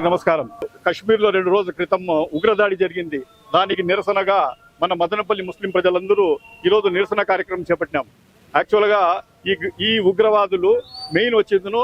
నమస్కారం. కశ్మీర్లో 2 రోజుల క్రితం ఉగ్రదాడి జరిగింది. దానికి నిరసనగా మన మదనపల్లి ముస్లిం ప్రజలందరూ ఈరోజు నిరసన కార్యక్రమం చేపట్టినాం. యాక్చువల్గా ఈ ఉగ్రవాదులు మెయిన్ వచ్చేందును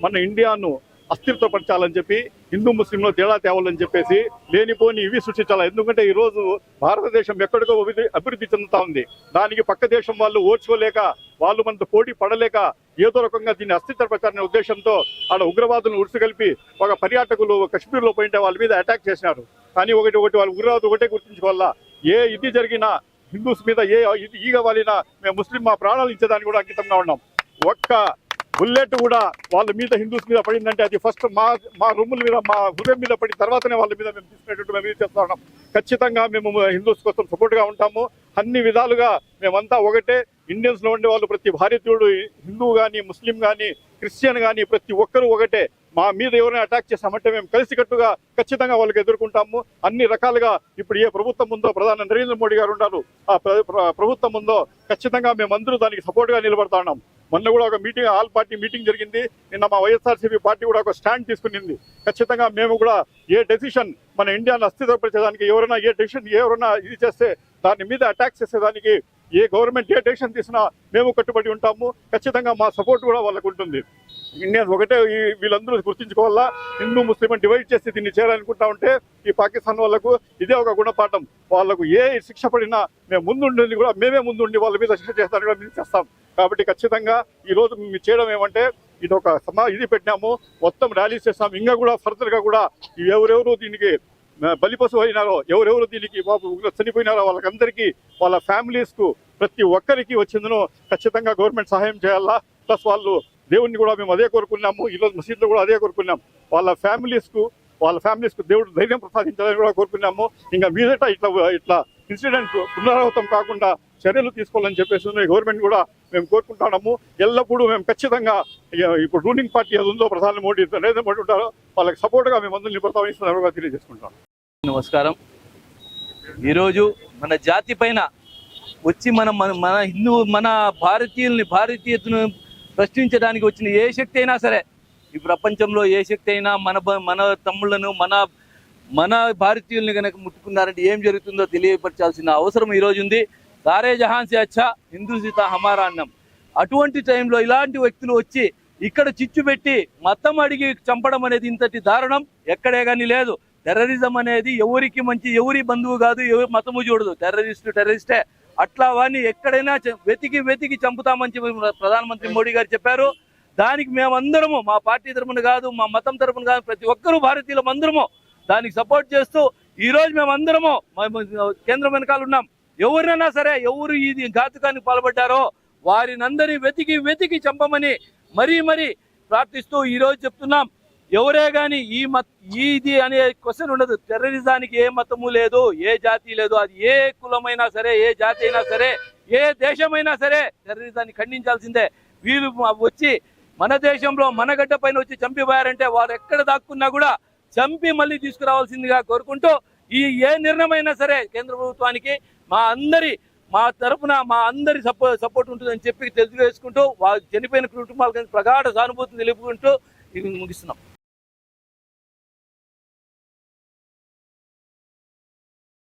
మన ఇండియాను అస్థిరపరచాలని చెప్పి, హిందూ ముస్లింలో తేడా తేవాలని చెప్పేసి లేనిపోని ఇవి సృష్టించాలి. ఎందుకంటే ఈరోజు భారతదేశం ఎక్కడికో అభివృద్ధి చెందుతా ఉంది. దానికి పక్క దేశం వాళ్ళు ఓర్చుకోలేక, వాళ్ళు మనతో పోటీ పడలేక ఏదో రకంగా దీన్ని అస్థిరపరచాలనే ఉద్దేశంతో ఆడ ఉగ్రవాదులను ఉడిసిగలిపి ఒక పర్యాటకులు కశ్మీర్లో పోయింటే వాళ్ళ మీద అటాక్ చేసినారు. కానీ ఒకటి వాళ్ళు ఉగ్రవాదులు ఒకటే గుర్తించుకోవాలా, ఏ ఇది జరిగినా హిందూస్ మీద ఏ ఈగ వాలినా మేము ముస్లిం మా ప్రాణాలు ఇచ్చేదానికి కూడా అంకితంగా ఉన్నాం. ఒక్క బుల్లెట్ కూడా వాళ్ళ మీద హిందూస్ మీద పడిందంటే అది ఫస్ట్ మా రూముల మీద, మా హృదయం మీద పడిన తర్వాతనే వాళ్ళ మీద మేము తీసుకునేటట్టు మేము చేస్తూ ఉన్నాం. ఖచ్చితంగా మేము హిందూస్ కోసం సపోర్ట్గా ఉంటాము. అన్ని విధాలుగా మేమంతా ఒకటే. ఇండియన్స్లో ఉండే వాళ్ళు ప్రతి భారతీయుడు, హిందూ కానీ, ముస్లిం కానీ, క్రిస్టియన్ కానీ ప్రతి ఒక్కరూ ఒకటే. మా మీద ఎవరైనా అటాక్ చేస్తామంటే మేము కలిసికట్టుగా ఖచ్చితంగా వాళ్ళకి ఎదుర్కొంటాము. అన్ని రకాలుగా ఇప్పుడు ఏ ప్రభుత్వం ఉందో, ప్రధాని నరేంద్ర మోడీ గారు ఉన్నారు, ఆ ప్రభుత్వం ఉందో ఖచ్చితంగా మేమందరూ దానికి సపోర్ట్గా నిలబడతా ఉన్నాం. మొన్న కూడా ఒక మీటింగ్, ఆల్ పార్టీ మీటింగ్ జరిగింది. నిన్న మా వైఎస్ఆర్సీపీ పార్టీ కూడా ఒక స్టాండ్ తీసుకునింది. ఖచ్చితంగా మేము కూడా ఏ డెసిషన్ మన ఇండియాను అస్థిరపరిచేదానికి ఎవరైనా ఇది చేస్తే దాని మీద అటాక్ చేసేదానికి ఏ గవర్నమెంట్ ఏ డెసిషన్ తీసినా మేము కట్టుబడి ఉంటాము. ఖచ్చితంగా మా సపోర్ట్ కూడా వాళ్ళకు ఉంటుంది. ఇండియన్స్ ఒకటే. వీళ్ళందరూ గుర్తించుకోవాలా, హిందూ ముస్లిం డివైడ్ చేసి దీన్ని చేయాలనుకుంటా ఉంటే ఈ పాకిస్తాన్ వాళ్ళకు ఇదే ఒక గుణపాఠం. వాళ్ళకు ఏ శిక్ష పడినా మేము ముందుండి కూడా మేమే ముందుండి వాళ్ళ మీద శిక్ష చేస్తాను కూడా మేము చేస్తాం. కాబట్టి ఖచ్చితంగా ఈరోజు మేము చేయడం ఏమంటే ఇది ఒక ఇది పెట్టినాము, మొత్తం ర్యాలీస్ చేస్తాం. ఇంకా కూడా ఫర్దర్గా కూడా ఎవరెవరు దీనికి బలిపశువు అయినారో, ఎవరెవరు దీనికి చనిపోయినారో వాళ్ళకందరికీ, వాళ్ళ ఫ్యామిలీస్కు ప్రతి ఒక్కరికి వచ్చిందనో ఖచ్చితంగా గవర్నమెంట్ సహాయం చేయాలా. ప్లస్ వాళ్ళు దేవుడిని కూడా మేము అదే కోరుకున్నాము. ఈరోజు మసీదులో కూడా అదే కోరుకున్నాం. వాళ్ళ ఫ్యామిలీస్కు దేవుడు ధైర్యం ప్రసాదించాలని కూడా కోరుకున్నాము. ఇంకా మీదట ఇట్లా ఇన్సిడెంట్ పునరావృతం కాకుండా చర్యలు తీసుకోవాలని చెప్పేసి గవర్నమెంట్ కూడా మేము కోరుకుంటున్నాము. ఎల్లప్పుడూ మేము ఖచ్చితంగా ఇప్పుడు రూలింగ్ పార్టీ ఏది ఉందో, ప్రధాని నరేంద్ర మోడీ ఉంటారో వాళ్ళకి సపోర్ట్గా మేము అందరూ నిబడతామని తెలియజేసుకుంటాం. నమస్కారం. ఈరోజు మన జాతి పైన వచ్చి మన భారతీయతను ప్రశ్నించడానికి వచ్చిన ఏ శక్తి అయినా సరే, ఈ ప్రపంచంలో ఏ శక్తి అయినా మన తమ్ముళ్లను, మన భారతీయుల్ని కనుక ముట్టుకున్నారంటే ఏం జరుగుతుందో తెలియపరచాల్సిన అవసరం ఈరోజు ఉంది. సారే జహాన్ సే అచ్చా హిందూ సీత హమారా అన్నాం. అటువంటి టైంలో ఇలాంటి వ్యక్తులు వచ్చి ఇక్కడ చిచ్చు పెట్టి మతం అడిగి చంపడం అనేది ఇంతటి దారుణం ఎక్కడే కానీ లేదు. టెర్రరిజం అనేది ఎవరికి మంచి, ఎవరి బంధువు కాదు, ఎవరి మతము చూడదు. టెర్రరిస్టే. అట్లా వాడిని ఎక్కడైనా వెతికి చంపుతామని చెప్పి ప్రధానమంత్రి మోడీ గారు చెప్పారు. దానికి మేమందరము, మా పార్టీ తరపున కాదు, మా మతం తరపున కాదు, ప్రతి ఒక్కరూ భారతీయులం అందరము దానికి సపోర్ట్ చేస్తూ ఈరోజు మేమందరము కేంద్రం వెనకాల ఉన్నాం. ఎవరినైనా సరే, ఎవరు ఇది ఘాతుకానికి పాల్పడ్డారో వారినందరినీ వెతికి చంపమని మరీ ప్రార్థిస్తూ ఈరోజు చెప్తున్నాం. ఎవరే కానీ ఇది అనే క్వశ్చన్ ఉండదు. టెర్రరిజానికి ఏ మతము లేదు, ఏ జాతి లేదు. అది ఏ కులమైనా సరే, ఏ జాతి అయినా సరే, ఏ దేశమైనా సరే టెర్రరిజాన్ని ఖండించాల్సిందే. వీళ్ళు వచ్చి మన దేశంలో మన గడ్డ పైన వచ్చి చంపిపోయారంటే వారు ఎక్కడ దాక్కున్నా కూడా చంపి మళ్ళీ తీసుకురావాల్సిందిగా కోరుకుంటూ, ఏ నిర్ణయమైనా సరే కేంద్ర ప్రభుత్వానికి మా తరఫున మా అందరి సపోర్ట్ ఉంటుందని చెప్పి తెలియజేసుకుంటూ, వాళ్ళు చనిపోయిన కుటుంబాలకు ప్రగాఢ సానుభూతిని తెలుపుకుంటూ ఇది ముగిస్తున్నాం.